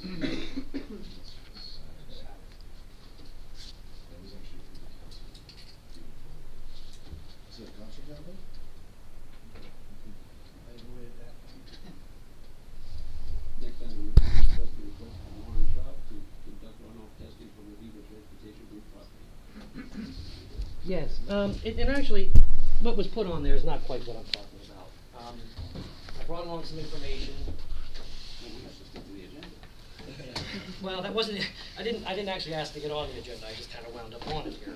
Is it a concert happening? I avoided that. Next item, request from Warren Shop to conduct runoff testing from the Bieber Transportation Group property. Yes, and actually, what was put on there is not quite what I'm talking about. I brought along some information. Well, we have to stick to the agenda. Well, that wasn't, I didn't actually ask to get on the agenda, I just kind of wound up on it here.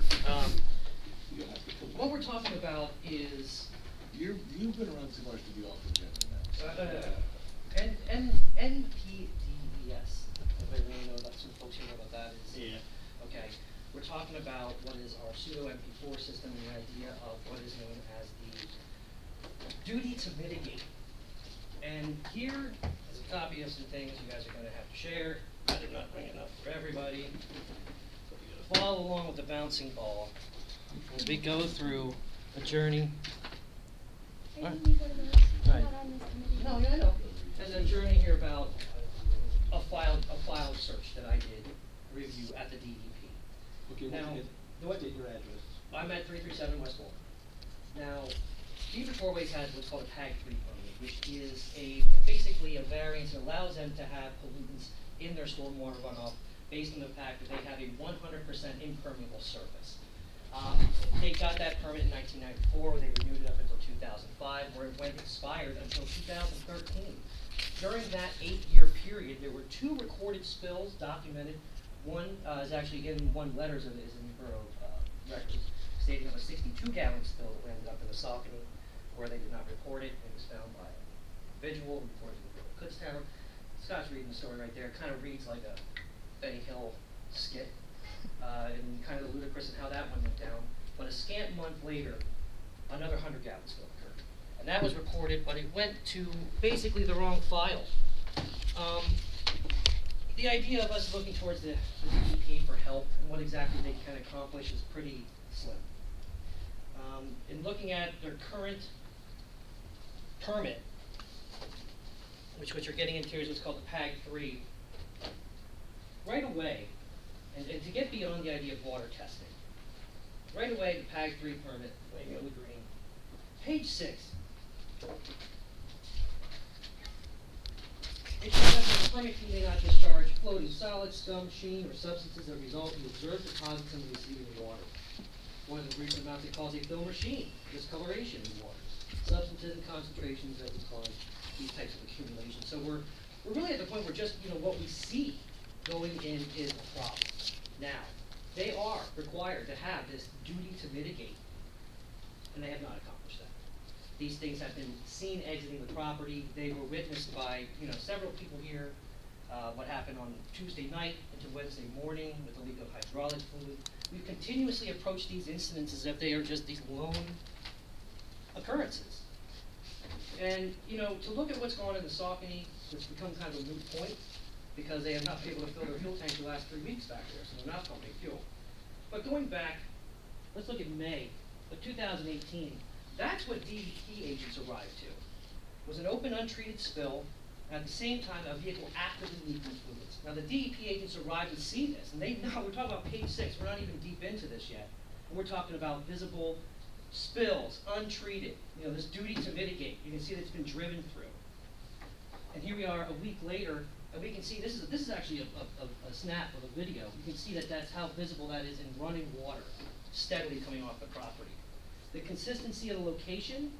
You have to come What we're talking about is, You've been around too much to be off the agenda now. NPDES. Everybody really know that, some folks here know what that is? Yeah. Okay, we're talking about what is our pseudo MP4 system and the idea of what is known as the duty to mitigate. And here is a copy of some things you guys are going to have to share. I did not bring enough for everybody. So you're going to follow along with the bouncing ball as we go through a journey. Are Right. you legal to this? Right. Not on this committee. No, yeah, I know. And a journey here about a file search that I did review at the DEP. Okay, Now, what state your address? I'm at 337 West Walnut. Now, Bieber Tourways has what's called a PAG 3 permit, which is basically a variance that allows them to have pollutants in their stormwater runoff based on the fact that they have a 100% impermeable surface. They got that permit in 1994, they renewed it up until 2005, where it went expired until 2013. During that 8-year period, there were 2 recorded spills documented. One is actually in one letter, is in the Borough records, stating of a 62-gallon spill that ended up in the Subcommittee, where they did not report it. It was found by an individual, reported to the Borough of Kutztown. Scott's reading the story right there. It kind of reads like a Benny Hill skit, and kind of ludicrous in how that one went down. But a scant month later, another 100-gallon spill occurred. And that was reported, but it went to basically the wrong file. The idea of us looking towards the DEP for help and what exactly they can accomplish is pretty slim. In looking at their current permit, which what you're getting into is what's called the PAG 3, right away, and to get beyond the idea of water testing, right away the PAG 3 permit, way go to green, page 6. It says that the permit may not discharge floating solids, scum, sheen, or substances that result in observed deposits in the receiving water. One of the recent amounts it calls a film or sheen, discoloration in water, substances and concentrations that would cause these types of accumulations. So we're really at the point where just what we see going in is a problem. Now, they are required to have this duty to mitigate, and they have not accomplished that. These things have been seen exiting the property. They were witnessed by several people here. What happened on Tuesday night into Wednesday morning with the leak of hydraulic fluid. We've continuously approached these incidents as if they are just these lone occurrences. And to look at what's going on in the Saucony, it's become kind of a moot point because they have not been able to fill their fuel tank the last 3 weeks back there, so they're not pumping fuel. But going back, let's look at May of 2018. That's what DEP agents arrived to. It was an open, untreated spill. At the same time, a vehicle actively leaking fluids. Now, the DEP agents arrived and see this, and we're talking about page 6. We're not even deep into this yet. And we're talking about visible spills, untreated. This duty to mitigate. You can see that it's been driven through. And here we are a week later, and we can see this is actually a snap of a video. You can see that that's how visible that is in running water, steadily coming off the property. The consistency of the location,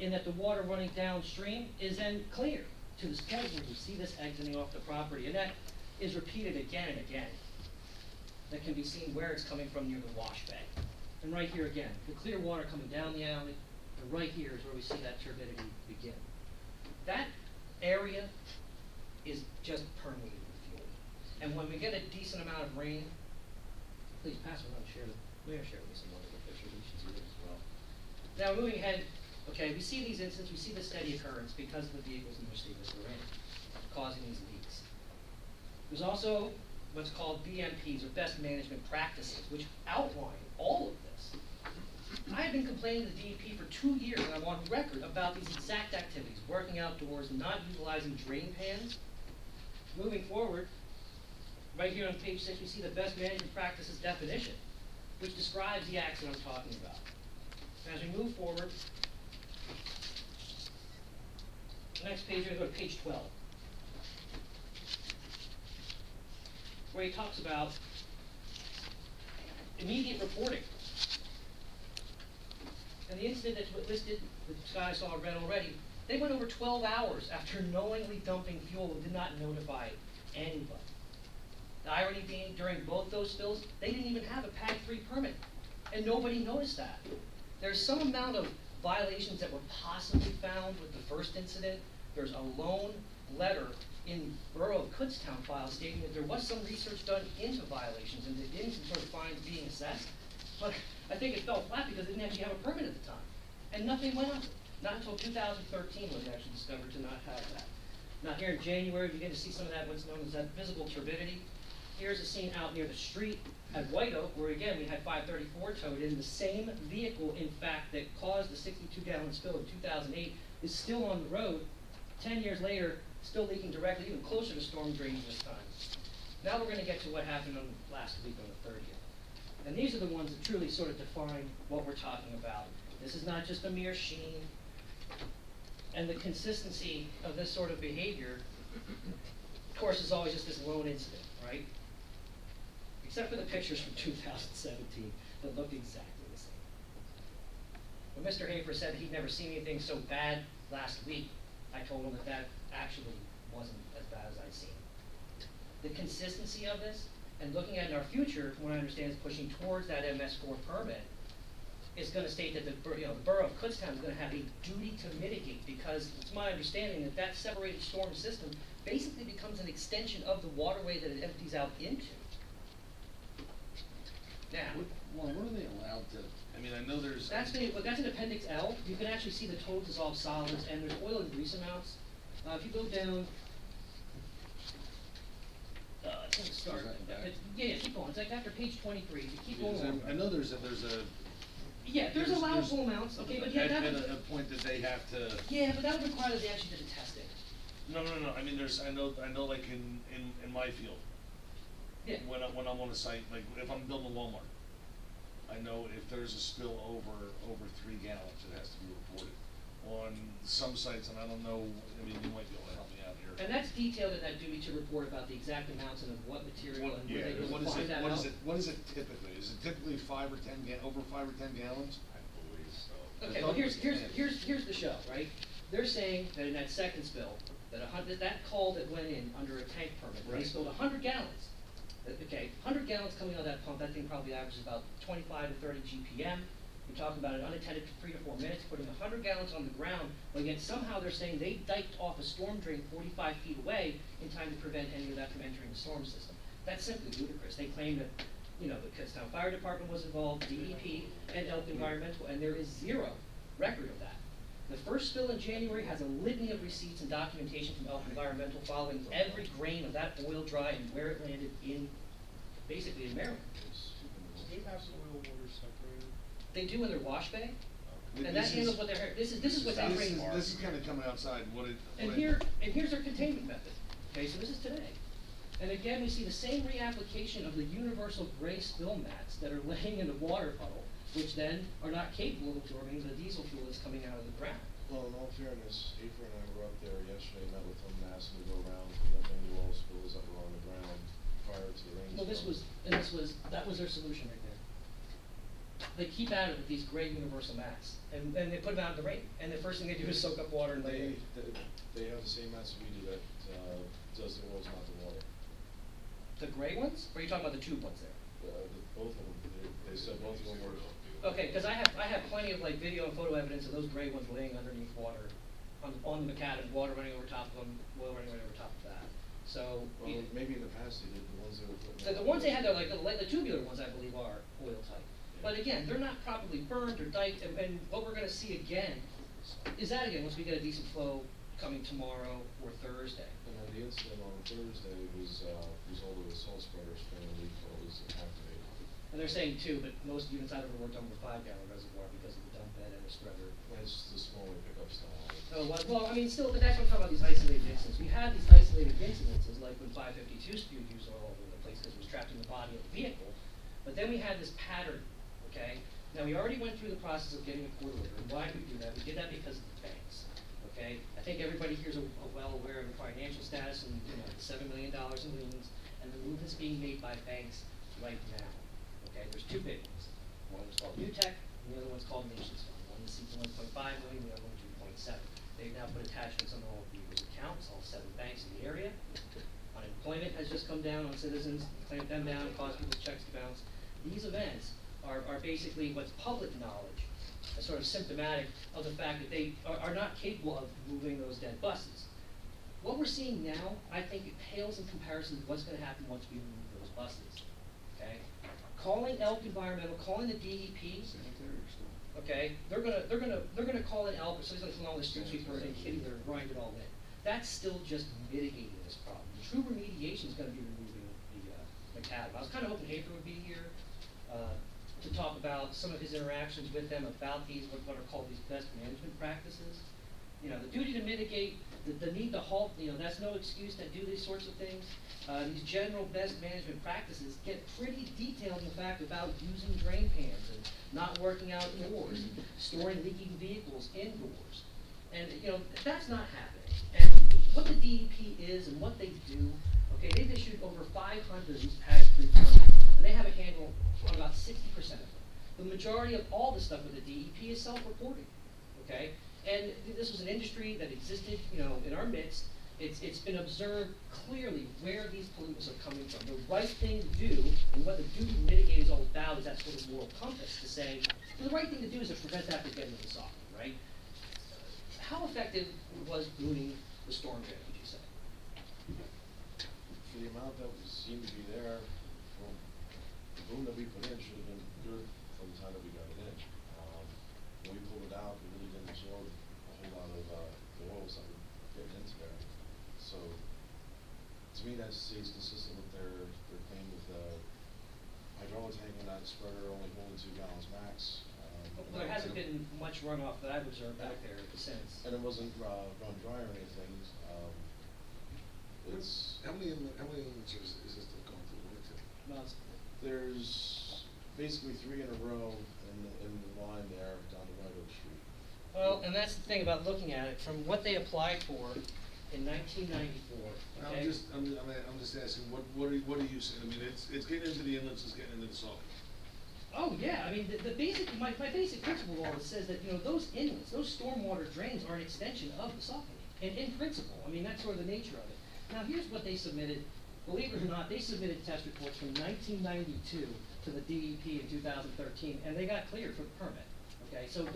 in that the water running downstream is then clear to this point where you see this exiting off the property, and that is repeated again and again. That can be seen where it's coming from near the wash bay. And right here again, the clear water coming down the alley, and right here is where we see that turbidity begin. That area is just permeated with fuel. And when we get a decent amount of rain, please pass it around and share with me some wonderful pictures. You should see it as well. Now moving ahead, okay, we see these incidents, we see the steady occurrence because of the vehicles in the state that we're in, causing these leaks. There's also what's called BMPs, or best management practices, which outline all of this. I have been complaining to the DEP for 2 years, and I'm on record about these exact activities: working outdoors, not utilizing drain pans, moving forward, right here on page 6, we see the best management practices definition, which describes the acts that I'm talking about. As we move forward, the next page, we're going to go to page 12, where he talks about immediate reporting. And the incident that's listed, that Sky saw read already, they went over 12 hours after knowingly dumping fuel and did not notify anybody. The irony being, during both those spills, they didn't even have a PAG 3 permit, and nobody noticed that. There's some amount of violations that were possibly found with the first incident. There's a lone letter in Borough of Kutztown file stating that there was some research done into violations and they didn't sort of fines being assessed. But I think it fell flat because they didn't actually have a permit at the time. And nothing went on. Not until 2013 was it actually discovered to not have that. Now here in January, we begin to see some of that, what's known as that visible turbidity. Here's a scene out near the street at White Oak, where again, we had 534 towed in. The same vehicle, in fact, that caused the 62-gallon spill in 2008 is still on the road. 10 years later, still leaking directly, even closer to storm drains this time. Now we're going to get to what happened on last week on the 30th. And these are the ones that truly sort of define what we're talking about. This is not just a mere sheen. And the consistency of this sort of behavior, of course, is always just this lone incident, right? Except for the pictures from 2017 that look exactly the same. When Mr. Hafer said he'd never seen anything so bad last week, I told him that that actually wasn't as bad as I'd seen. The consistency of this, and looking at in our future, from what I understand is pushing towards that MS4 permit, is going to state that the Borough of Kutztown is going to have a duty to mitigate, because it's my understanding that that separated storm system basically becomes an extension of the waterway that it empties out into. Now, Well, what are they allowed to, I mean, I know there's. that's in Appendix L. You can actually see the total dissolved solids, and there's oil and grease amounts. If you go down, it's going to start. Is that in the back? Yeah, keep going. It's like after page 23. If you keep Because going. I know there's a. Yeah, there's allowable amounts. Okay, but yeah, that At would. a point that they have to. Yeah, but that would require that they actually did the testing. No, I mean, I know like in my field. Yeah. When I'm on a site, like if I'm building a Walmart, I know if there's a spill over 3 gallons, it has to be reported. On some sites, and I don't know, I mean, you might be able to help me out here. And that's detailed in that duty to report about the exact amounts and of what material and where they go What to is find it, that what out. is it, what is it typically? Is it typically 5 or 10 over 5 or 10 gallons? I believe so. Okay, well here's the show, right? They're saying that in that second spill, that call that went in under a tank permit, where they Right. spilled 100 gallons. Okay, 100 gallons coming out of that pump, that thing probably averages about 25 to 30 GPM. You're talking about it unattended for 3 to 4 minutes, putting 100 gallons on the ground, but yet somehow they're saying they diked off a storm drain 45 feet away in time to prevent any of that from entering the storm system. That's simply ludicrous. They claim that, the Kutztown Fire Department was involved, DEP, and Elk Environmental, and there is zero record of that. The first spill in January has a litany of receipts and documentation from Elk Environmental following every grain of that oil dry and where it landed basically in Maryland. Do they have the oil water separated? They do in their wash bay, Th- and that this handles is- what they're, this is what they This bring. is, this is kinda coming outside And here's their containment method. Okay, so this is today. And again, we see the same reapplication of the universal gray spill mats that are laying in the water puddle, which then are not capable of absorbing the diesel fuel that's coming out of the ground. Well, in all fairness, Afer and I were up there yesterday, met with them, asked them to go around, clean up any oil spills that were on the ground prior to the rainstorm. Well, that was their solution right there. They keep at it with these gray universal mats, and they put them out in the rain, and the first thing they do is soak up water and lay. They have the same mats we do that, does the oils, not the water. The gray ones, or are you talking about the tube ones there? Both of them, they said both of them were. Okay, because I have plenty of like video and photo evidence of those gray ones laying underneath water, on the macadam, water running over top of them, oil running right over top of that. So. Well, maybe in the past they did, the ones that were putting. The ones they had there, like the tubular ones, I believe, are oil tight. But again, they're not properly burned or diked, and what we're gonna see again is that again, once we get a decent flow coming tomorrow or Thursday. And then the incident on Thursday was, result of a salt spreader spraying a leak while it was activated. And they're saying 2, but most units I've ever worked on were 5-gallon reservoir because of the dump bed and the spreader. It's the smaller pickup style. Oh, well, I mean, still, but that's what I'm talking about, these isolated incidents. We had these isolated incidences, like when 552 spewed use oil all over the place because it was trapped in the body of the vehicle. But then we had this pattern, okay? Now, we already went through the process of getting a court order. And why did we do that? We did that because of the banks, okay? I think everybody here is well aware of the financial status and, the $7 million in liens and the movements being made by banks right now, okay? There's 2 big ones. One is called Newtek, and the other one's called Nations Fund. One is seeking 1.5 million, the other one 2.7. They've now put attachments on all of Bieber's accounts, all 7 banks in the area. Unemployment has just come down on citizens, clamped them down, caused people's checks to bounce. These events are basically what's public knowledge, sort of symptomatic of the fact that they are not capable of moving those dead buses. What we're seeing now, I think it pales in comparison to what's going to happen once we move those buses, okay? Calling Elk Environmental, calling the DEP, okay, they're gonna call in Elk, so he's gonna call the street sweeper and kitty litter and grind it all in. That's still just mitigating this problem. The true remediation is gonna be removing the macadam. I was kind of hoping Hafer would be here to talk about some of his interactions with them about these what are called these best management practices. The duty to mitigate, the need to halt. That's no excuse to do these sorts of things. These general best management practices get pretty detailed in the fact about using drain pans and not working outdoors, and storing leaking vehicles indoors. And, that's not happening. And what the DEP is and what they do, okay, they've issued over 500 of these PAG 3 permits, and they have a handle on about 60% of them. The majority of all the stuff with the DEP is self-reporting, okay? And this was an industry that existed, in our midst. It's been observed clearly where these pollutants are coming from. The right thing to do, and what the duty to mitigate is all about, is that sort of moral compass to say, the right thing to do is to prevent that from getting to the socket, right? How effective was booting the storm drain, would you say? For the amount that seemed to be there, from the boom that we put in should have been good from the time that we got it in. When we pulled it out, it really didn't absorb a whole lot of the oils that were getting into there. So, to me, that stays consistent with their claim with hydraulics hanging out of the spreader, only holding 2 gallons max. Well, there hasn't been much runoff that I've observed back there since. And it wasn't run dry or anything. How many inlets is this going through? There's basically 3 in a row in the line there down the right of the street. Well, and that's the thing about looking at it, from what they applied for in 1994, okay? I'm just asking, what are you saying? I mean, it's getting into the inlets, it's getting into the socket. Oh, yeah, I mean, my basic principle law says that, those inlets, those stormwater drains are an extension of the socket, in principle. I mean, that's sort of the nature of it. Now, here's what they submitted. Believe it or not, they submitted test reports from 1992 to the DEP in 2013, and they got cleared for the permit, okay? So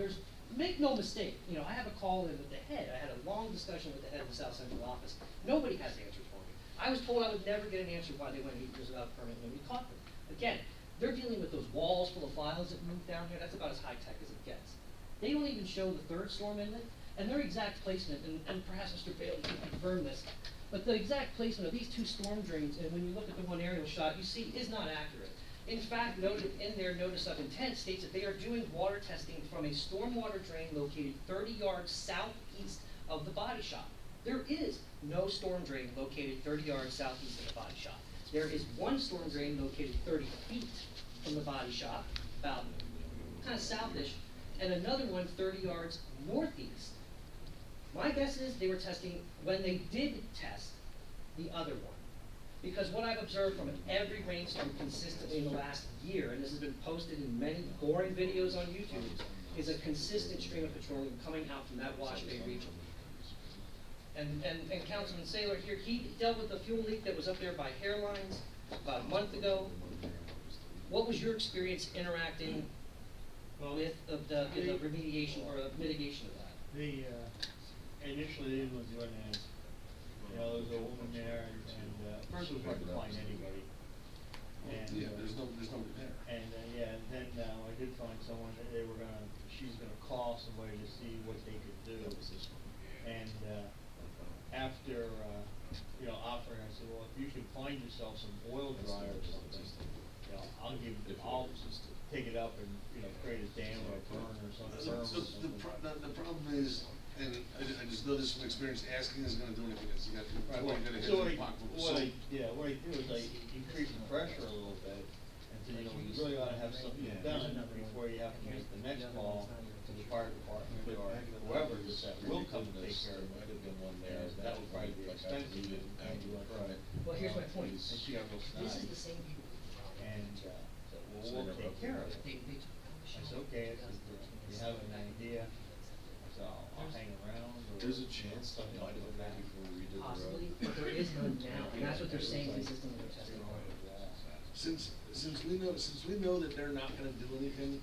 make no mistake, I have a call in with the head. I had a long discussion with the head of the South Central office. Nobody has answers for me. I was told I would never get an answer why they went 8 years without a permit, and nobody caught them. Again, they're dealing with those walls full of files that moved down here. That's about as high-tech as it gets. They don't even show the 3rd storm inlet, and their exact placement, and perhaps Mr. Bailey can confirm this, but the exact placement of these 2 storm drains, and when you look at the one aerial shot, you see is not accurate. In fact, noted in their notice of intent states that they are doing water testing from a stormwater drain located 30 yards southeast of the body shop. There is no storm drain located 30 yards southeast of the body shop. There is one storm drain located 30 feet from the body shop, about kind of southish, and another one 30 yards northeast. My guess is they were testing when they did test the other one. Because what I've observed from every rainstorm consistently in the last year, and this has been posted in many boring videos on YouTube, is a consistent stream of petroleum coming out from that wash bay region. And Councilman Saylor here, he dealt with a fuel leak that was up there by Hairlines about a month ago. What was your experience interacting with the remediation or mitigation of that? Initially it was when there was a woman there, and first it was hard to find anybody. And There's nobody there. And then I did find someone that she's gonna call somebody to see what they could do. And after offering, I said, well, if you could find yourself some oil dryers, you know, I'll just take it up and, you know, create a dam or a burn or something. The problem is, and I just know this from experience, asking isn't gonna do anything, it's, you got, Right, you're gonna hit so the pocketbook. what I do is I increase the pressure a little bit, and so, you know, you really ought to have something done before you have to make the next call to the fire department or whoever just that will come and take care of it. Might have been one there, that would probably be expensive and you want to. Well, here's my point. And she got real snotty. This is the same people. And, so we'll take care of it. I said, okay, you have an idea, so I'll hang around or. There's a chance that might have been that before we did the road. Possibly, but there is none now, and that's what they're saying consistently in their testimony. Since we know that they're not gonna do anything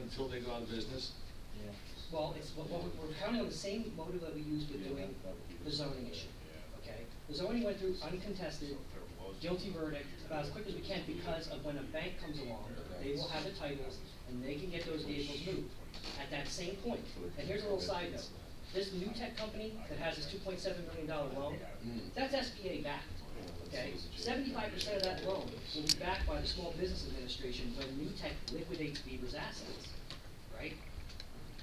until they go out of business, Yeah. Well, we're counting on the same motive that we used with doing the zoning issue, okay? The zoning went through uncontested, guilty verdict about as quick as we can because of when a bank comes along, they will have the titles and they can get those vehicles moved. At that same point, and here's a little side note, this new tech company that has this $2.7 million loan, that's SBA backed, okay? 75% of that loan will be backed by the Small Business Administration when new tech liquidates Bieber's assets, right?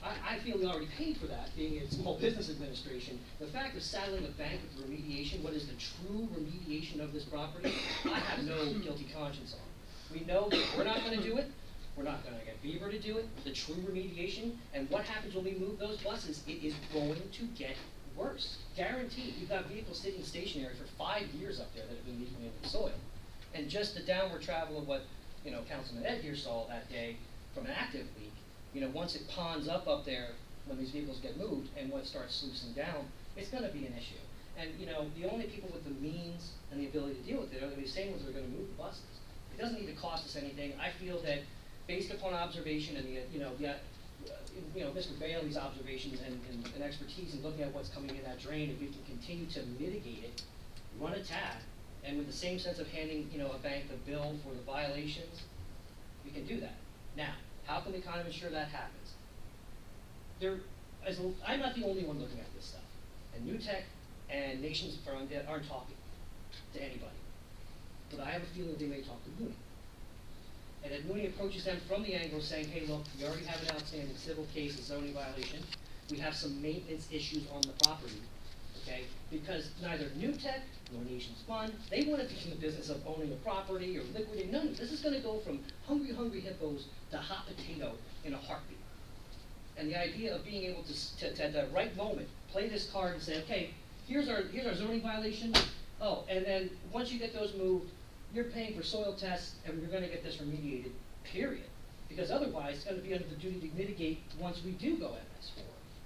I feel we already paid for that, being a Small Business Administration. The fact of saddling a bank with remediation, what is the true remediation of this property, I have no guilty conscience on. We know that we're not gonna do it, we're not gonna get Bieber to do it, the true remediation, and what happens when we move those buses, it is going to get worse. Guaranteed, we've got vehicles sitting stationary for 5 years up there that have been leaking into the soil. And just the downward travel of what, you know, Councilman Ed here saw that day from an active leak, you know, once it ponds up there when these vehicles get moved and when it starts sluicing down, it's gonna be an issue. And, you know, the only people with the means and the ability to deal with it are gonna be the same ones that are gonna move the buses. It doesn't need to cost us anything. I feel that based upon observation and Mr. Bailey's observations and expertise in looking at what's coming in that drain, if we can continue to mitigate it, run a tab, and with the same sense of handing, you know, a bank the bill for the violations, we can do that. Now, how can we kind of ensure that happens? I'm not the only one looking at this stuff, and New Tech and Nations aren't talking to anybody, but I have a feeling they may talk to Mooney. And then Mooney approaches them from the angle saying, hey, look, we already have an outstanding civil case, a zoning violation. We have some maintenance issues on the property, okay? Because neither New Tech nor Nations Fund, they want to be in the business of owning a property or liquidating. None of this is going to go from hungry hippos to hot potato in a heartbeat. And the idea of being able to at the right moment, play this card and say, okay, here's our zoning violation. Oh, and then once you get those moved, you're paying for soil tests, and you're going to get this remediated, period. Because otherwise, it's going to be under the duty to mitigate once we do go MS4,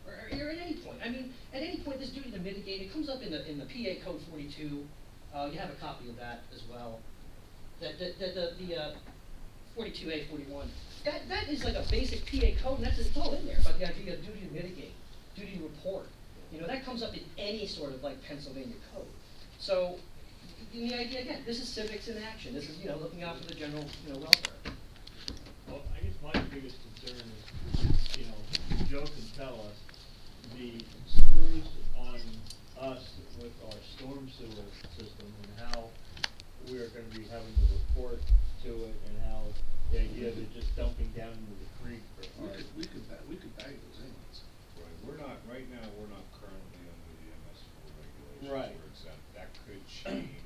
or at any point. I mean, at any point, this duty to mitigate, it comes up in the PA Code 42. You have a copy of that as well. The 42A 41. That is like a basic PA code, and it's all in there. But the idea of duty to mitigate, duty to report, you know, that comes up in any sort of like Pennsylvania code. So. And the idea, again, this is civics in action. This is, you know, looking out for the general, you know, welfare. Well, I guess my biggest concern is, you know, Joe can tell us the screws on us with our storm sewer system and how we are going to be having to report to it and how the idea of it just dumping down into the creek. We could bag those inlets. Right, right now, we're not currently under the MS4 regulations. Right. We're exempt. That could change.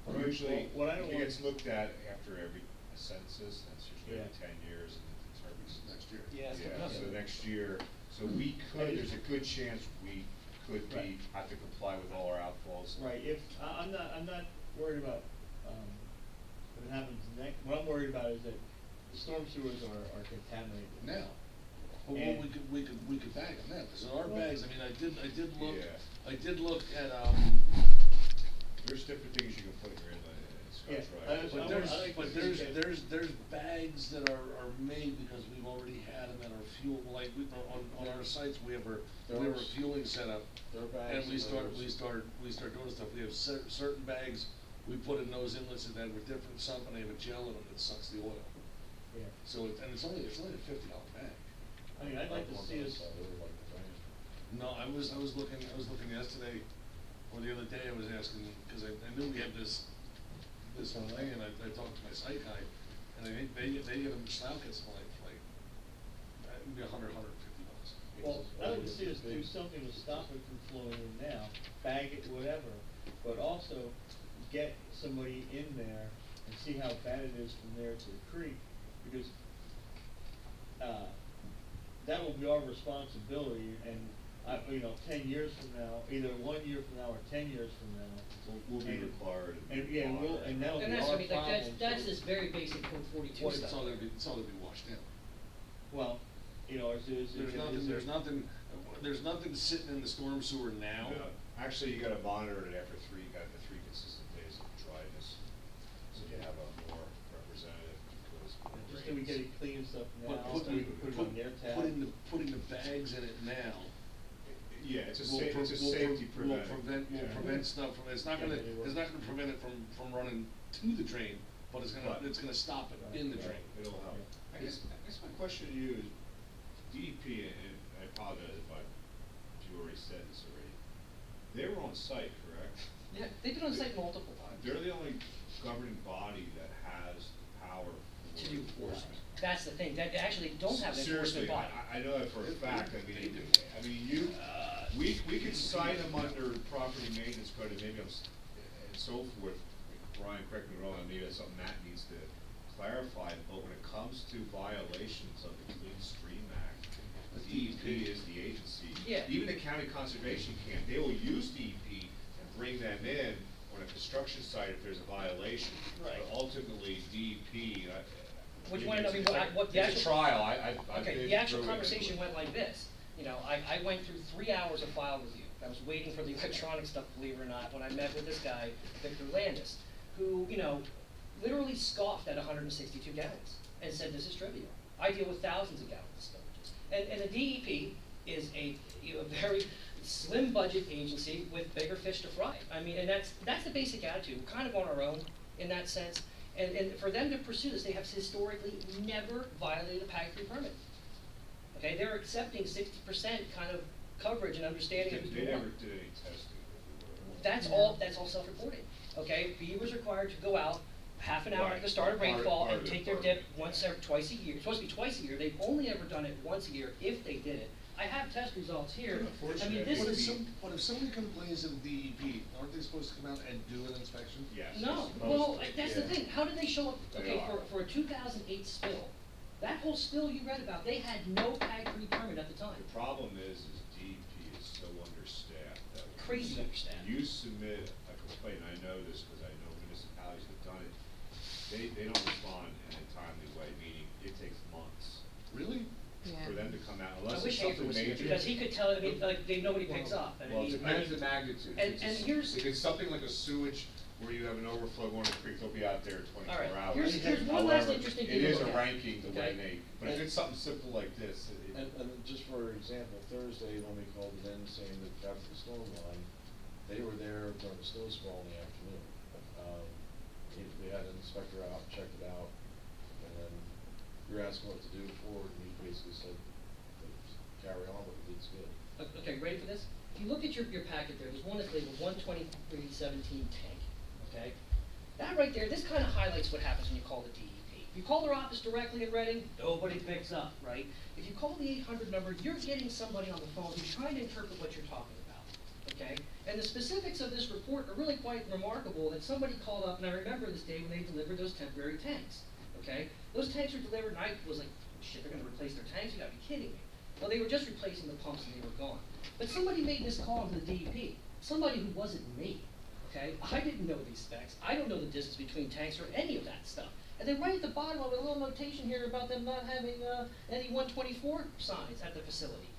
Well, Usually, what I don't it want- gets looked at after every census, that's usually every Yeah. 10 years, and it determines Next year. Yeah, it's coming Yeah, up. so next year, so we could, there's a good chance we could Right. have to comply with all our outfalls. Right, I'm not worried about, what happens next. What I'm worried about is that the storm sewers are contaminated. Now, well, And- we could bag them now, because in our Well- bags, I mean, I Yeah. did look at, There's different things you can put in your inlet, Yeah, Scotch, but I there's, like but to see there's that. bags that are made because we've already had them at our fuel, like, on our sites, we have our fueling setup. There are bags. And we start doing stuff, we have certain bags, we put in those inlets that were different, some, and they have a gel in them that sucks the oil. Yeah. So, it's only a $50 bag. I mean, I'd like to see us. No, I was looking yesterday, or the other day, I was asking, because I knew we had this this whole thing, and I talked to my site guy, and I think they get them slough kits for like, maybe $100, $150. Well, I would see us do something to stop it from flowing in now, bag it, whatever, but also get somebody in there and see how bad it is from there to the creek, because, that will be our responsibility, and, 10 years from now, either 1 year from now or 10 years from now. We'll be required. And, yeah, and that'll be And that's our gonna be, like, problem. that's so- this very basic code 42 It's stuff. all gonna be washed out. Well, is There's nothing sitting in the storm sewer now. No, actually, you gotta monitor it after you got the 3 consistent days of dryness, so you have a more representative, because. Just do we get it clean and stuff now, But so we can put it on their tab? putting the bags in it now. Yeah, it's a will safety Will prevent. prevent stuff from, it's not gonna prevent it from running to the drain, but it's gonna stop it in the drain. It'll help. I guess my question to you is, DEP, and I apologize if you already said this already, they were on site, correct? Yeah, they've been on site multiple times. They're the only governing body that has the power for To do enforcement. That's the thing, that they actually don't have an Seriously, enforcement I body. know that for a fact, we could cite them under property maintenance code, and maybe and so forth. Brian, correct me wrong, maybe that's something Matt needs to clarify, but when it comes to violations of the Clean Stream Act, the DEP is the agency. Yeah. Even the county conservation can't, they will use DEP and bring them in on a construction site if there's a violation. Right. But ultimately, DEP, Which one, I mean, what the it's a actual. trial, I've Okay, been the actual through it. conversation went like this, I went through 3 hours of file review. I was waiting for the electronic stuff, believe it or not, when I met with this guy, Victor Landis, who, literally scoffed at 162 gallons and said this is trivial. I deal with thousands of gallons of spillages. And the DEP is a very slim budget agency with bigger fish to fry. I mean, and that's the basic attitude. We're kind of on our own in that sense. And for them to pursue this, they have historically never violated a PAG 3 permit. Okay, they're accepting 60% kind of coverage and understanding of who's They doing never what. did any testing. That's all self-reporting. Okay, Beaver's required to go out half an hour at Right. the start of rainfall Part and of it, take their part dip of it. once or twice a year. It's supposed to be twice a year. They've only ever done it once a year if they did it. I have test results here. I mean, this is. But if somebody complains to the DEP, aren't they supposed to come out and do an inspection? Yes. No, it's well, supposed to, that's the yeah. thing. How did they show up? They Okay, are. for a 2008 spill, that whole spill you read about, they had no PAG 3 permit at the time. The problem is DEP is so understaffed that when Crazy understaffed. you submit a complaint, and I know this because I know municipalities have done it, they don't respond in a timely way, meaning it takes months Really? for them to come out, I unless wish it's Hafer something was here major. because he could tell. I mean, like nobody picks up. And Well, it he- depends the magnitude. And- If and it's- here's- If it's something like a sewage where you have an overflow going to the creek, they'll be out there 24 All right, hours. here's one last However, interesting thing it to is look a at, ranking the way okay? they, but if it's something simple like this, And just for example, Thursday, when we called it in saying that after the storm line, they were there during the snow squall in the afternoon. We had an inspector out, checked it out, and then we were asking what to do forward, and he basically said, carry on, but it's good. Okay, ready for this? If you look at your packet there, there's one that's labeled 12317 tank, okay? That right there, this kind of highlights what happens when you call the DEP. If you call their office directly at Reading, nobody picks up, right? If you call the 800 number, you're getting somebody on the phone who's trying to interpret what you're talking about, okay? And the specifics of this report are really quite remarkable that somebody called up, and I remember this day when they delivered those temporary tanks, okay? Those tanks were delivered, and I was like, shit, they're gonna replace their tanks? You gotta be kidding me. Well, they were just replacing the pumps and they were gone. But somebody made this call to the DEP, somebody who wasn't me, okay? I didn't know these specs. I don't know the distance between tanks or any of that stuff. And then right at the bottom of it, a little notation here about them not having any 124 signs at the facility.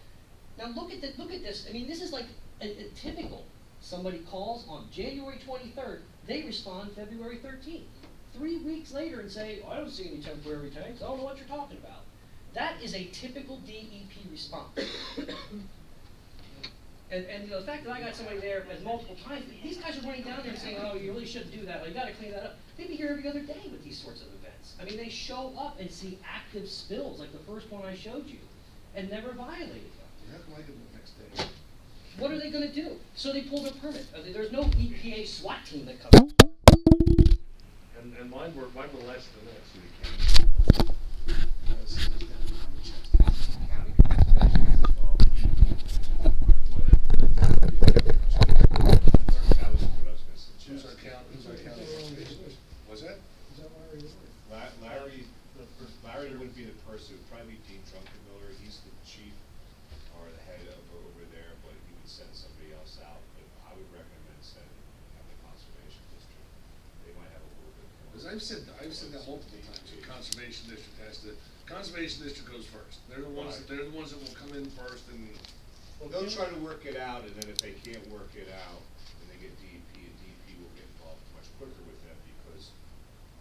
Now look at this. I mean, this is like a typical. Somebody calls on January 23rd. They respond February 13th. 3 weeks later and say, oh, I don't see any temporary tanks. I don't know what you're talking about. That is a typical DEP response. And the fact that I got somebody there multiple times, these guys are running down there and saying, oh, you really shouldn't do that. Well, you got to clean that up. They'd be here every other day with these sorts of events. I mean, they show up and see active spills, like the first one I showed you, and never violated them. You have to like it the next day. What are they going to do? So they pulled a permit. There's no EPA SWAT team that comes. What's that? Is that Larry Lord? Larry wouldn't be the person, it would probably be Dean Drunkenmiller, he's the chief or the head of over there, but he would send somebody else out, but I would recommend sending the conservation district. They might have a little bit more. Because I've said that multiple times, the conservation district conservation district goes first. They're the ones, Right. they're the ones that will come in first and. Well, they'll try to work it out, and then if they can't work it out, then they get DEP, and DEP will get involved much quicker with them because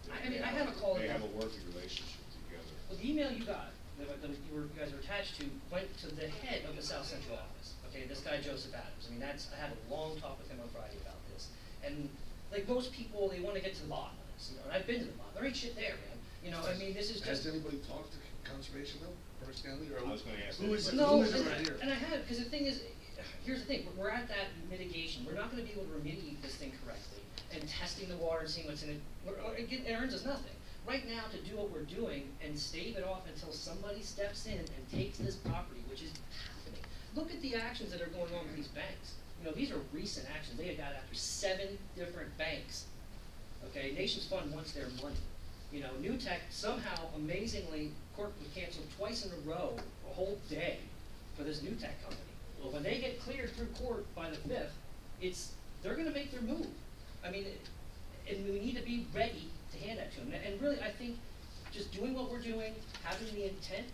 I mean, I have a call. they have a working relationship together. Well, the email you got, that you guys were attached to, went to the head of the South Central office, okay, this guy Joseph Adams. I mean, I had a long talk with him on Friday about this. And like most people, they wanna get to the bottom of this, you know, and I've been to the bottom, there ain't shit there, man. You know, I mean, this is just. Has anybody talked to conservation though, personally, or? I was gonna ask Who is, that. No, who is it right and, here? and I have, because the thing is, here's the thing, we're at that mitigation, we're not gonna be able to remediate this thing correctly, and testing the water and seeing what's in it, it earns us nothing. Right now, to do what we're doing and stave it off until somebody steps in and takes this property, which is happening. Look at the actions that are going on with these banks. You know, these are recent actions, they got after 7 different banks. Okay, Nations Fund wants their money. You know, New Tech somehow, amazingly, court was canceled twice in a row, a whole day, for this New Tech company. Well, when they get cleared through court by the 5th, they're gonna make their move. I mean, and we need to be ready to hand that to them. And really, I think just doing what we're doing, having the intent,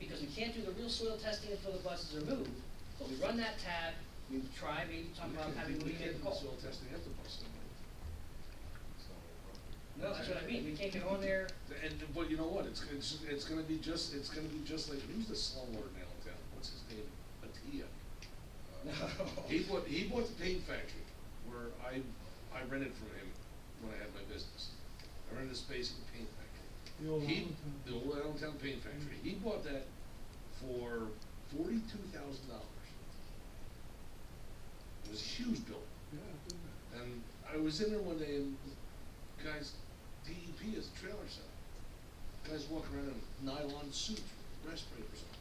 because we can't do the real soil testing until the buses are moved, but we run that tab, we try, maybe talk about having, we make a call. Soil testing after busting. No, that's what I mean, we can't get on there. And, but you know what, it's gonna be just like, who's the slumlord now in town, what's his name, Mattia? He bought the paint factory, where I rented from him when I had my business. I rented a space at the paint factory. The old The Allentown. old Allentown paint factory, he bought that for $42,000. It was a huge building. Yeah, I think that. And I was in there one day and guys, DEP is a trailer center. Guys walking around in nylon suits, with respirators on.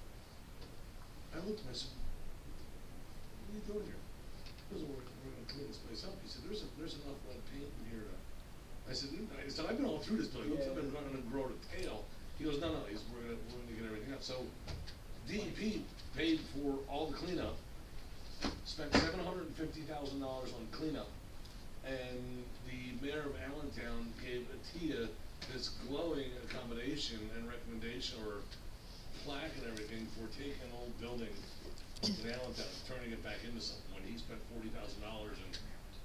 I looked and I said, what are you doing here? He goes, we're gonna clean this place up. He said, there's enough lead paint in here. I said, I've been all through this building. I've been running and grow to tail. He goes, no, we're gonna get everything out. So DEP paid for all the cleanup, spent $750,000 on cleanup. And the mayor of Allentown gave Atia this glowing accommodation and recommendation or plaque and everything for taking an old building in Allentown and turning it back into something when he spent $40,000 and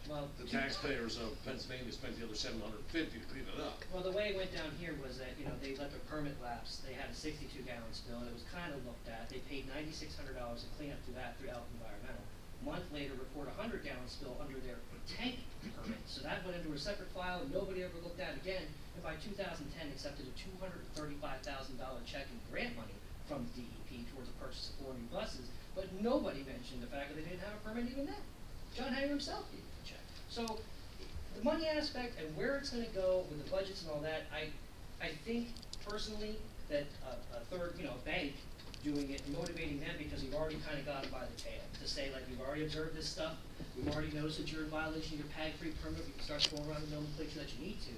Well, the taxpayers of Pennsylvania spent the other $750 to clean it up. Well, the way it went down here was that, you know, they let their permit lapse, they had a 62-gallon spill, and it was kind of looked at, they paid $9,600 to clean up through that through Elk Environmental. A month later, report a 100-gallon spill under their tank permit, so that went into a separate file, nobody ever looked at again, and by 2010 accepted a $235,000 check in grant money from DEP towards the purchase of 4 new buses, but nobody mentioned the fact that they didn't have a permit even then. John Hager himself gave the check. So, the money aspect and where it's gonna go with the budgets and all that, I think personally that a third, you know, bank doing it, motivating them because you've already kinda got them by the tail. To say like, we've already observed this stuff, we've already noticed that you're in violation of your PAG-free permit, we can start going around the nomenclature that you need to.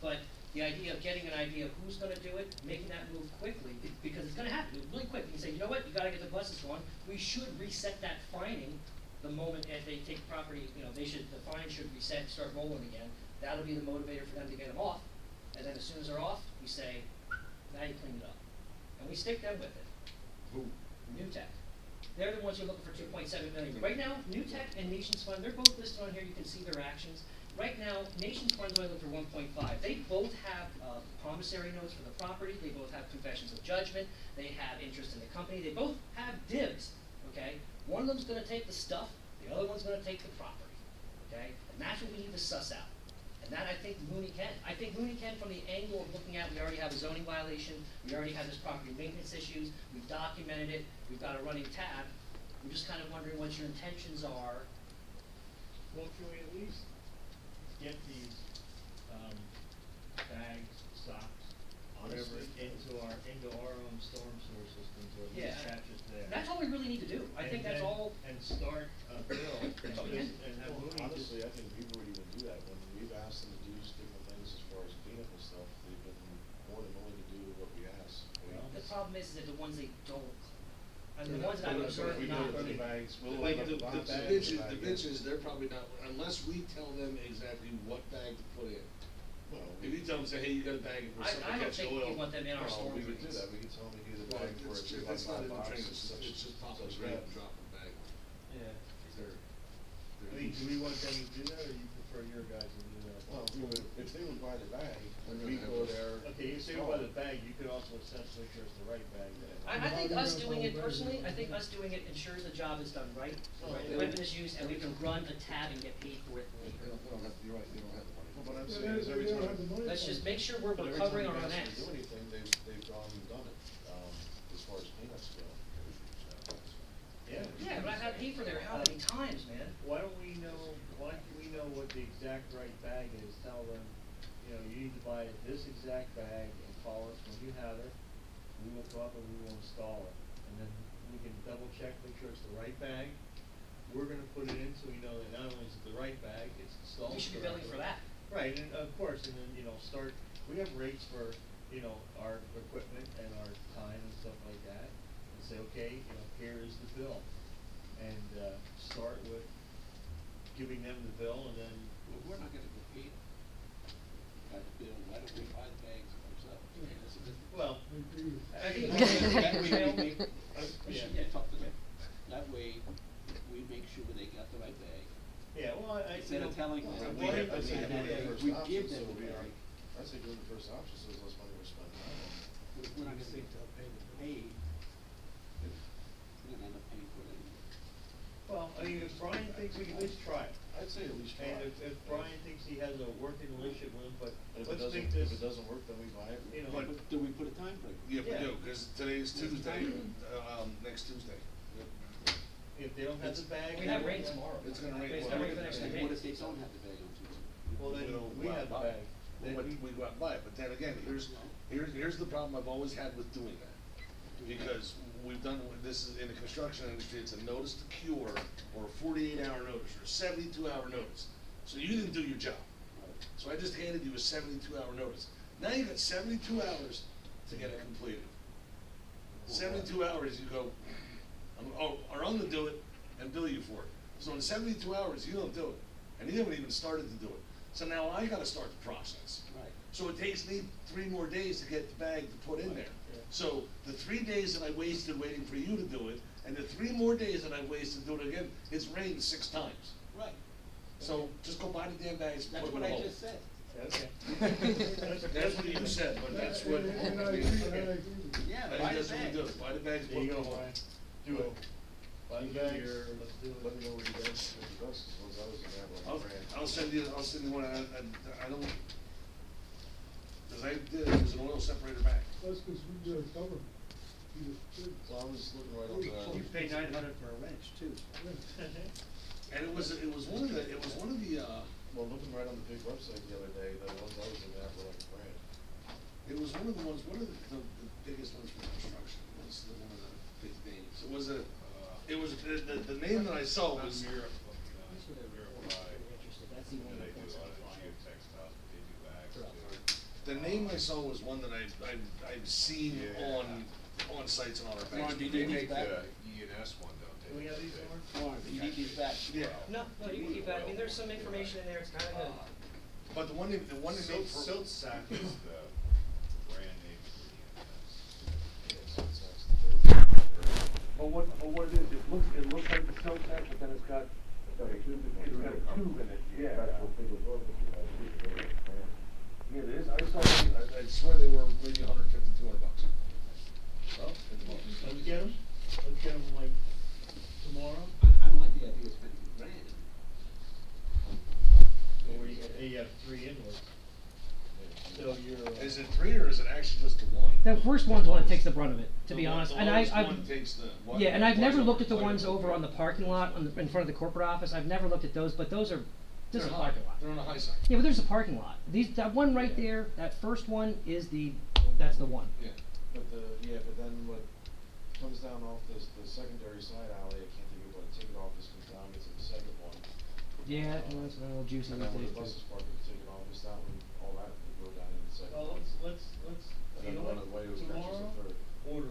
But the idea of getting an idea of who's gonna do it, making that move quickly, because it's gonna happen, really quick. You can say, you know what, you gotta get the buses going, we should reset that fining the moment if they take property, you know, the fine should reset, start rolling again. That'll be the motivator for them to get them off. And then as soon as they're off, we say, now you clean it up. And we stick them with it. Who? New Tech. They're the ones who are looking for 2.7 million. Right now, New Tech and Nations Fund, they're both listed on here, you can see their actions. Right now, Nations Fund's only looking for 1.5. They both have promissory notes for the property, they both have confessions of judgment, they have interest in the company, they both have dibs, okay? One of them's gonna take the stuff, the other one's gonna take the property, okay? And that's what we need to suss out. And that I think Mooney can. I think Mooney can from the angle of looking at, we already have a zoning violation, we already have this property maintenance issues, we've documented it, we've got a running tab. I'm just kind of wondering what your intentions are. Well, can we at least get these, bags, socks, whatever, into our own storm sewer systems, or at Yeah. least catch it there? That's all we really need to do. I think that's all. And start a bill, and Oh, yeah. have Mooney just. Honestly, I think we've already even do that when we've asked them to do different things as problem is that the ones they don't clean up. I mean, the ones that But I've if observed we do not it for the clean. bags, we'll Like, open the up boxes and bitch is, bag the it. bitch is, they're probably not, unless we tell them exactly what bag to put in. Well, If you tell them, say, hey, you got a bag for I something don't catch think oil. we want them in our no, storm we could do drains. that, we could tell them to get a Well, bag for a it's two by that's not five in the box. drain, it's just topless, grab and drop a bag. Yeah. They're- I mean, do we want them to do that, or you prefer your guys to do that? Well, if they would buy the bag, We're then we gonna go have there. Okay, you say by the bag, you could also assess, make sure it's the right bag then. I think us doing it personally, I think us doing it ensures the job is done right, the right equipment is used, and we can run a tab and get paid for it They later. don't have, you're right, they don't have the money. Well, but I'm Yeah, saying is they every don't time. have the money Let's for just it. make sure we're But every covering time our own we've asked ass. them to do anything, they've gone and done it, as far as cleanups go. Yeah. Yeah, but I had paid for there how many times, man? Why don't we know what the exact right bag is, tell them, you know, you need to buy this exact bag and call us when you have it. We will go up and we will install it, and then we can double check, make sure it's the right bag. We're gonna put it in so we know that not only is it the right bag, it's installed We should be billing for that. Right, and of course, and then, you know, we have rates for, you know, our equipment and our time and stuff like that. And say, okay, you know, here is the bill. And, start with giving them the bill and then, Well, we're not gonna get paid by the bill, why don't we buy the bags ourselves? That's a good- well, I think. That way we make, we Yeah. should get talk to them. That way, we make sure they got the right bag. yeah, well, Instead of telling them, And we we have have, to I'd say pay do the that, first we option, give so them the we are, bag. I'd say do the first option, so there's less money we're spending on it. We're not gonna pay, we're gonna end up paying for it anyway. well, I mean, if Brian thinks we can at least try it. I'd say at least try. And if Brian thinks he has a working relationship with him, but If it let's doesn't, make this, if it doesn't work, then we buy it. you know, But- But do we put a time frame? Yeah, we Yeah. do, cause today's Tuesday, next Tuesday. if they don't have the bag. We have rain tomorrow. It's gonna rain It's tomorrow. gonna rain for the next 10 And what if days. they don't have the bag on Tuesday? Well, then don't we go out have the and buy bag. it. Then Well, we go out and buy it, but then again, here's the problem I've always had with doing that. Because we've done, this is, in the construction industry, it's a notice to cure, or a 48-hour notice, or a 72-hour notice. So you didn't do your job. So I just handed you a 72-hour notice. Now you got 72 hours to get it completed. 72 hours, you go, or I'm gonna do it and bill you for it. So in 72 hours, you don't do it, and you haven't even started to do it. So now I gotta start the process. Right. So it takes me 3 more days to get the bag to put in there. Yeah. So the 3 days that I wasted waiting for you to do it, and the 3 more days that I wasted doing it again, it's rained 6 times. Right, So just go buy the damn bags and that's put what them in I a hole. just said. Okay. That's what you said, but that's what, And I agree, and I agree with you. Yeah, I buy think the that's what we bag. do, buy the bags, put There them you in a go, hole. Brian. Do it. Buy the bags, let's do Let me it. know what you guys, what you guys, because I was gonna have like a brand. I'll send you one, I don't, cause I did, it was an oil separator bag. That's because we covered. You just did. So I was looking right on the. You paid $900 for a wrench too. And it was one of the, Well, looking right on the big website the other day, the ones I was looking at were like a brand. it was one of the ones, what are the biggest ones for construction? What's the one of the big names? The name that I saw was. Mirabai, That's the and one they that do points a lot out of the geotextiles, but they do bags too. The name I saw was one that I've seen Yeah. on sites and on our Ron, bags. do you They need make these back? the E&S one, don't they? Do we have these, They- Lauren? Lauren, do you need these back? Yeah. No, you can keep that, I mean, there's some information in there, it's kinda good. But the one they made for. Silt Sack is the brand name for E&S. But what it is, it looks like the silk sack, but then it's got a tube in it, yeah. Yeah, it is, I swear they were maybe $150, $200. Well, let's get them, like tomorrow, I don't like the idea of spending a grand. or you have 3 inwards. So you're. Is it 3 or is it actually just the one? The first one's the one that takes the brunt of it, to be The honest, one- and the lowest I've, one takes the what? yeah, and I've never What's looked at the over- ones over on the parking lot, in front of the corporate office, I've never looked at those, but those are, this is a They're parking high. lot. They're on the high side. Yeah, but there's a parking lot, that one right there, that first one is that's the one. Yeah. But but then what comes down off the secondary side alley, I can't think of what a ticket office comes down, gets in the second one. Yeah, it's a little juicy And these then when days the too. buses park at the ticket office, that one, all that would go down in the second Well, one. let's, And you then know the one what, at White Oak catches the tomorrow, third. order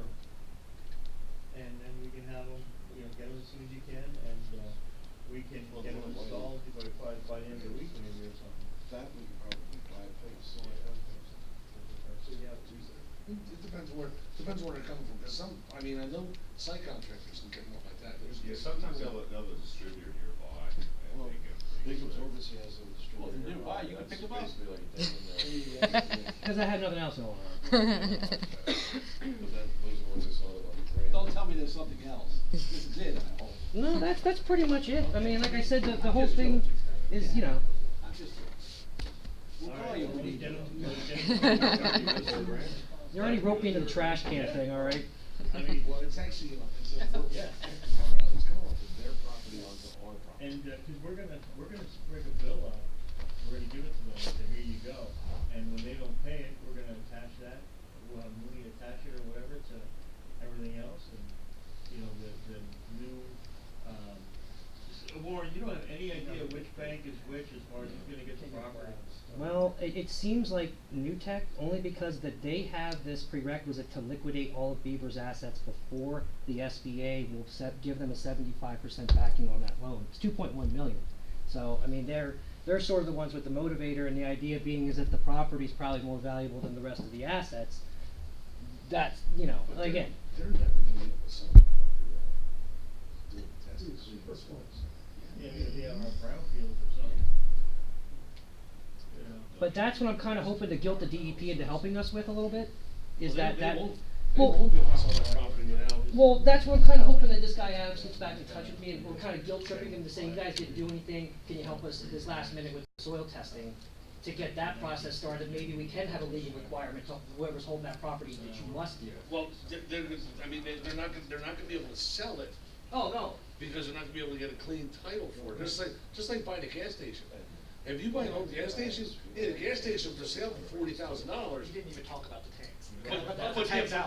depends where they're coming from, cause some, I mean, I know site contractors can get them up like that. There's- Yeah, sometimes they'll have a distributor nearby, and Well, they get. Big Absorbance has a distributor. Well, if you're nearby, you can That's pick 'em up. Basically like a thing in there. Cause I had nothing else going on. But that, those are the ones I saw that like ran. Don't tell me there's something else. This is it, I hope. No, that's pretty much it. I mean, like I said, the whole thing is, you know, I'm just, we'll call you when we need you. you already roped me into the trash can thing, alright? I mean, Well, it's actually, it's Yeah. it's coming off of their property onto our property. and, cause we're gonna sprig a bill up, we're gonna give it to them, and say, here you go. And when they don't pay it, we're gonna attach that, we'll have Mooney attach it or whatever to everything else, and, you know, the new, Warren, you don't have any idea which bank is which as far as who's gonna get the property. Well, it seems like New Tech, only because that they have this prerequisite to liquidate all of Beaver's assets before the SBA will give them a 75% backing on that loan. It's 2.1 million. So, I mean, they're sort of the ones with the motivator, and the idea being is that the property's probably more valuable than the rest of the assets. That's, you know, But again. they're never gonna be able to sell the property without doing testing. Yeah, maybe on our brownfield or something. You know. But that's what I'm kind of hoping to guilt the DEP into helping us with a little bit, is Well, that they that. won't Well, be able to sell that property without. well, that's what I'm kind of hoping that this guy Adams gets back in touch with me, and we're kind of guilt tripping him to saying, you guys didn't do anything, can you help us at this last minute with soil testing? To get that process started, maybe we can have a legal requirement to whoever's holding that property that you must do. Well, they're not gonna be able to sell it Oh, no. because they're not gonna be able to get a clean title for it. Just like buying a gas station. If you buy an old gas station, yeah, the gas station for sale for $40,000. You didn't even talk about the tanks.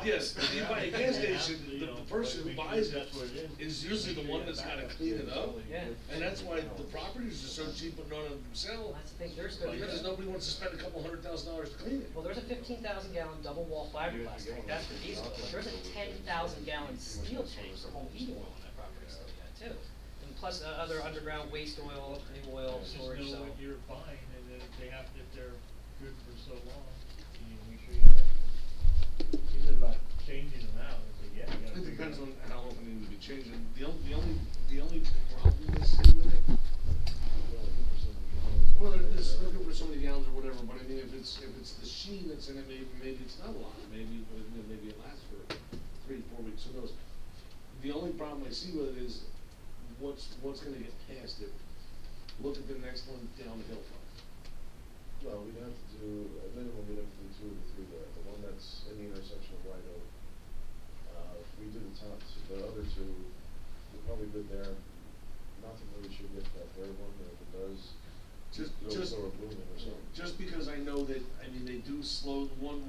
Yes, if you buy a gas station, You know, the person who because buys it that's what it is usually the one that's gotta clean it up. Yeah. And that's why the properties are so cheap, but none of them sell. Well, that's the thing, Because nobody wants to spend a couple $100,000 to clean it. well, there's a 15,000 gallon double wall fiberglass tank, that's for diesel, but there's a 10,000 gallon steel tank for home heating oil on that property still yet too. And plus other underground waste oil, new oil Just storage, so. know what you're buying, and then if they're good for so long, you make sure you have that. You said about changing them out, I said, yeah, you gotta. It figure depends out. on how often you need to be changing. The only problem is with it. Well, they're just looking for so many gallons or whatever, but I mean, if it's the sheen that's in it, maybe it's not a lot, maybe it lasts for 3-4 weeks, who knows? The only problem I see with it is what's gonna get past it. Look at the next one down the hill from it. Well, we'd have to do, at minimum, we'd have to do 2 or 3 there. The one that's in the intersection of White Oak, if we do the top, the other 2, we're probably good there. Nothing really should get to that third one, but if it does, Just throw a bloom in or something. Just because I know that, I mean, they do slow, one,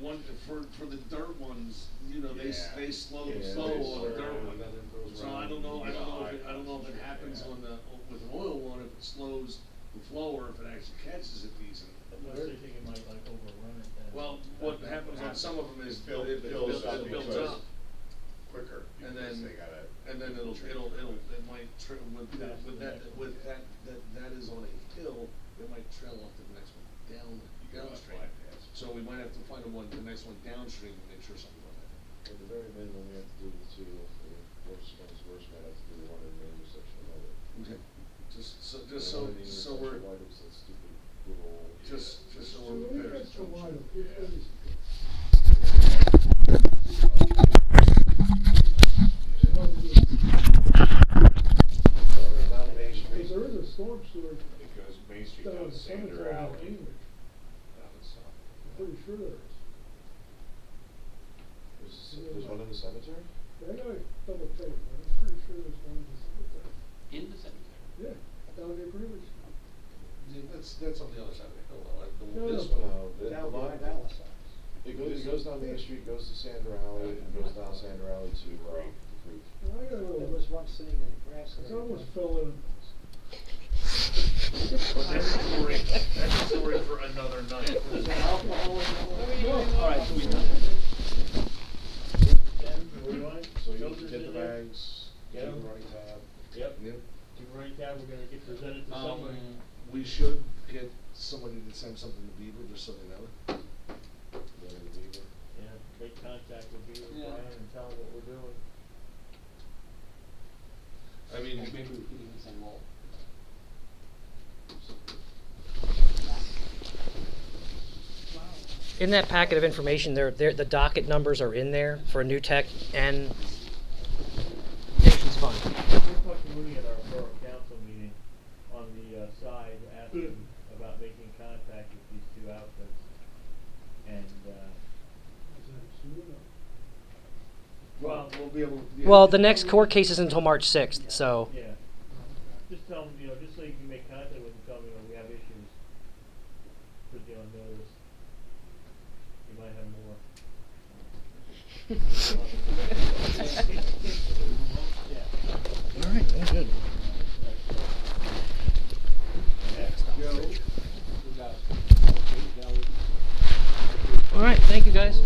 for the dirt ones, you know, they Yeah. slow Yeah, the flow they on the slow dirt down, one. and then it goes So I around. don't know, Yeah, I don't know if it happens on with an oil one, if it slows the flow, or if it actually catches it decent. Unless they think it might like overrun it then. Well, what happens on some of them is It builds up it builds because up. quicker, And because then- they gotta. And then it might that is on a hill, it might trail off to the next one downstream. So we might have to find the next one downstream and make sure something like that. At the very minimum, we have to do the 2, if worse comes to worse, might have to do the one in the intersection of White Oak. Okay. Just The so one in the intersection we're, of White Oak's that stupid little. just so So we're leave prepared. that to Wino, give Dennis. Down Main Street. Because there is a storm sewer It goes Main Street down down the Sander cemetery on Alley. English, I'm pretty sure there is. There's one in the cemetery? I gotta double check, but I'm pretty sure there's one in the cemetery. In the cemetery. Yeah, down near Greeley. That's on the other side of the hill, No, this no. one. No, the Down line, by Dallas house. it goes down Main Street, goes to Sander Alley, and goes down Sander Alley to, the creek. And I gotta There go, was one sitting in the grass. it's area. almost fell in. But that's a story for another night. Is there alcohol in that one? No. All right, so we done. We're going, So you filters get the in there. bags, Yeah. get the running tab. Yep. Yep. Keep a running tab, we're gonna get presented to somebody. We should get somebody to send something to Bieber, just so they know. Go to the Beaver. Yeah. make contact with you and Yeah. Brian and tell them what we're doing. I mean, Or maybe we could even say, well. In that packet of information, the docket numbers are in there for New Tech and Nations Fund. We'll talk to Mooney at our Borough Council meeting on the side, ask him about making contact with these two outfits. And, well, we'll be able to. Well, the next court case is until March 6th, so. yeah. Just tell them, just so you can make contact with them, tell them, we have issues. Put you on notice. You might have more. All right, very good. Joe, we got, All right, thank you guys.